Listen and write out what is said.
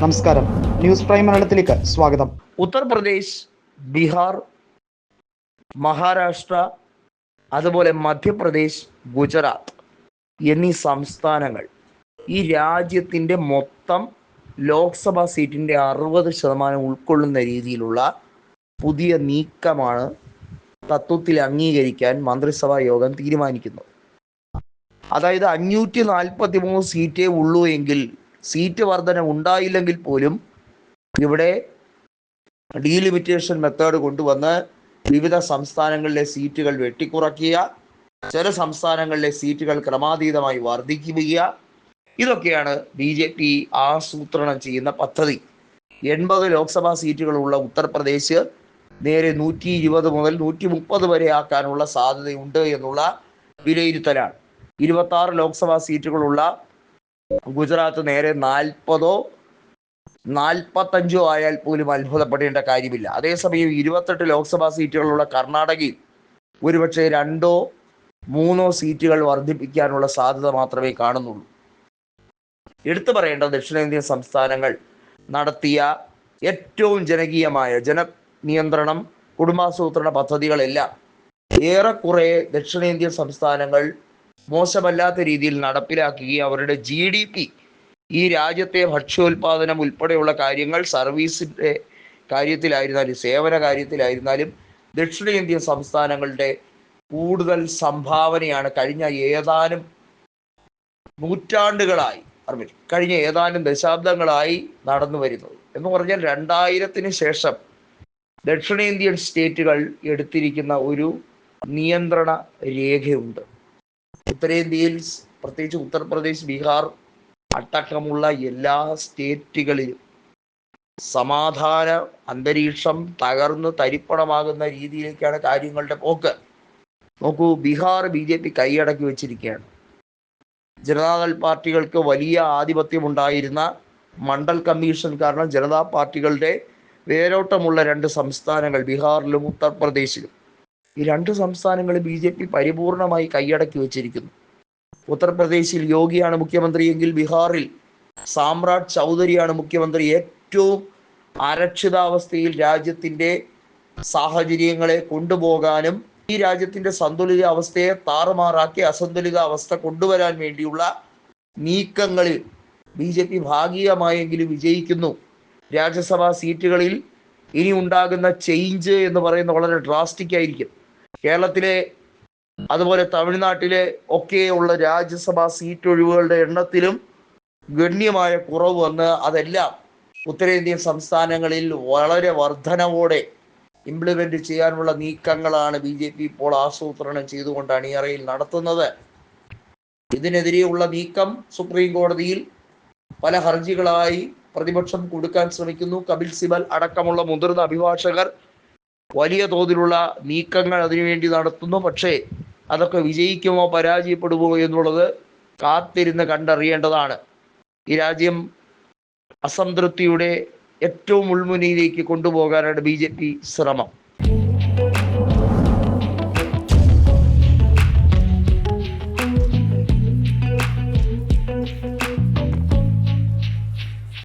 നമസ്കാരം, news prime മലയാളത്തിലേക്ക് സ്വാഗതം. ഉത്തർപ്രദേശ്, ബീഹാർ, മഹാരാഷ്ട്ര, അതുപോലെ മധ്യപ്രദേശ്, ഗുജറാത്ത് എന്നീ സംസ്ഥാനങ്ങൾ ഈ രാജ്യത്തിൻ്റെ മൊത്തം ലോക്സഭാ സീറ്റിൻ്റെ 60% ഉൾക്കൊള്ളുന്ന രീതിയിലുള്ള പുതിയ നീക്കമാണ് തത്വത്തിൽ അംഗീകരിക്കാൻ മന്ത്രിസഭാ യോഗം തീരുമാനിക്കുന്നത്. അതായത് 543 സീറ്റേ ഉള്ളൂ എങ്കിൽ, സീറ്റ് വർധന ഉണ്ടായില്ലെങ്കിൽ പോലും ഇവിടെ ഡീലിമിറ്റേഷൻ മെത്തേഡ് കൊണ്ടുവന്ന് വിവിധ സംസ്ഥാനങ്ങളിലെ സീറ്റുകൾ വെട്ടിക്കുറയ്ക്കുക, ചില സംസ്ഥാനങ്ങളിലെ സീറ്റുകൾ ക്രമാതീതമായി വർദ്ധിക്കുക, ഇതൊക്കെയാണ് BJP ആസൂത്രണം ചെയ്യുന്ന പദ്ധതി. 80 ലോക്സഭാ സീറ്റുകളുള്ള ഉത്തർപ്രദേശ് നേരെ 120 മുതൽ 130 വരെ ആക്കാനുള്ള സാധ്യതയുണ്ട് എന്നുള്ള വിലയിരുത്തലാണ്. 26 ലോക്സഭാ സീറ്റുകളുള്ള ഗുജറാത്ത് നേരെ 40 45 ആയാൽ പോലും അത്ഭുതപ്പെടേണ്ട കാര്യമില്ല. അതേസമയം 28 ലോക്സഭാ സീറ്റുകളുള്ള കർണാടകയിൽ ഒരുപക്ഷെ 2 3 സീറ്റുകൾ വർദ്ധിപ്പിക്കാനുള്ള സാധ്യത മാത്രമേ കാണുന്നുള്ളൂ. എടുത്തു പറയേണ്ട ദക്ഷിണേന്ത്യൻ സംസ്ഥാനങ്ങൾ നടത്തിയ ഏറ്റവും ജനകീയമായ ജനനിയന്ത്രണം, കുടുംബാസൂത്രണ പദ്ധതികളെല്ലാം ഏറെക്കുറെ ദക്ഷിണേന്ത്യൻ സംസ്ഥാനങ്ങൾ മോശമല്ലാത്ത രീതിയിൽ നടപ്പിലാക്കുകയും അവരുടെ GDP, ഈ രാജ്യത്തെ ഭക്ഷ്യോൽപാദനം ഉൾപ്പെടെയുള്ള കാര്യങ്ങൾ, സർവീസിൻ്റെ കാര്യത്തിലായിരുന്നാലും സേവന കാര്യത്തിലായിരുന്നാലും ദക്ഷിണേന്ത്യൻ സംസ്ഥാനങ്ങളുടെ കൂടുതൽ സംഭാവനയാണ് കഴിഞ്ഞ ഏതാനും നൂറ്റാണ്ടുകളായി, കഴിഞ്ഞ ഏതാനും ദശാബ്ദങ്ങളായി നടന്നു വരുന്നത്. എന്ന് പറഞ്ഞാൽ 2000-ന് ശേഷം ദക്ഷിണേന്ത്യൻ സ്റ്റേറ്റുകൾ എടുത്തിരിക്കുന്ന ഒരു നിയന്ത്രണ രേഖയുണ്ട്. ഉത്തരേന്ത്യയിൽ പ്രത്യേകിച്ച് ഉത്തർപ്രദേശ്, ബീഹാർ അടക്കമുള്ള എല്ലാ സ്റ്റേറ്റുകളിലും സമാധാന അന്തരീക്ഷം തകർന്ന് തരിപ്പണമാകുന്ന രീതിയിലേക്കാണ് കാര്യങ്ങളുടെ പോക്ക്. നോക്കൂ, ബീഹാർ BJP കൈയടക്കി വെച്ചിരിക്കുകയാണ്. ജനതാദൾ പാർട്ടികൾക്ക് വലിയ ആധിപത്യമുണ്ടായിരുന്ന മണ്ഡൽ കമ്മീഷൻ കാരണം ജനതാ പാർട്ടികളുടെ വേരോട്ടമുള്ള 2 സംസ്ഥാനങ്ങൾ ബീഹാറിലും ഉത്തർപ്രദേശിലും, ഈ 2 സംസ്ഥാനങ്ങളും BJP പരിപൂർണമായി കൈയടക്കി വെച്ചിരിക്കുന്നു. ഉത്തർപ്രദേശിൽ യോഗിയാണ് മുഖ്യമന്ത്രിയെങ്കിൽ ബീഹാറിൽ സാമ്രാട്ട് ചൗധരിയാണ് മുഖ്യമന്ത്രി. ഏറ്റവും അരക്ഷിതാവസ്ഥയിൽ രാജ്യത്തിൻ്റെ സാഹചര്യങ്ങളെ കൊണ്ടുപോകാനും ഈ രാജ്യത്തിൻ്റെ സന്തുലിത അവസ്ഥയെ താറുമാറാക്കി അസന്തുലിത അവസ്ഥ കൊണ്ടുവരാൻ വേണ്ടിയുള്ള നീക്കങ്ങളിൽ BJP ഭാഗികമായെങ്കിലും വിജയിക്കുന്നു. രാജ്യസഭാ സീറ്റുകളിൽ ഇനി ഉണ്ടാകുന്ന ചേഞ്ച് എന്ന് പറയുന്നത് വളരെ ഡ്രാസ്റ്റിക് ആയിരിക്കും. കേരളത്തിലെ അതുപോലെ തമിഴ്നാട്ടിലെ ഒക്കെയുള്ള രാജ്യസഭാ സീറ്റ് ഒഴിവുകളുടെ എണ്ണത്തിലും ഗണ്യമായ കുറവ് വന്ന് അതെല്ലാം ഉത്തരേന്ത്യൻ സംസ്ഥാനങ്ങളിൽ വളരെ വർധനവോടെ ഇംപ്ലിമെൻ്റ് ചെയ്യാനുള്ള നീക്കങ്ങളാണ് BJP ഇപ്പോൾ ആസൂത്രണം ചെയ്തുകൊണ്ട് അണിയറയിൽ നടത്തുന്നത്. ഇതിനെതിരെയുള്ള നീക്കം സുപ്രീം കോടതിയിൽ പല ഹർജികളായി പ്രതിപക്ഷം കൊടുക്കാൻ ശ്രമിക്കുന്നു. കപിൽ സിബൽ അടക്കമുള്ള മുതിർന്ന അഭിഭാഷകർ വലിയ തോതിലുള്ള നീക്കങ്ങൾ അതിനുവേണ്ടി നടത്തുന്നു. പക്ഷേ അതൊക്കെ വിജയിക്കുമോ പരാജയപ്പെടുമോ എന്നുള്ളത് കാത്തിരുന്ന് കണ്ടറിയേണ്ടതാണ്. ഈ രാജ്യം അസംതൃപ്തിയുടെ ഏറ്റവും മുൾമുനയിലേക്ക് കൊണ്ടുപോകാനാണ് BJP ശ്രമം.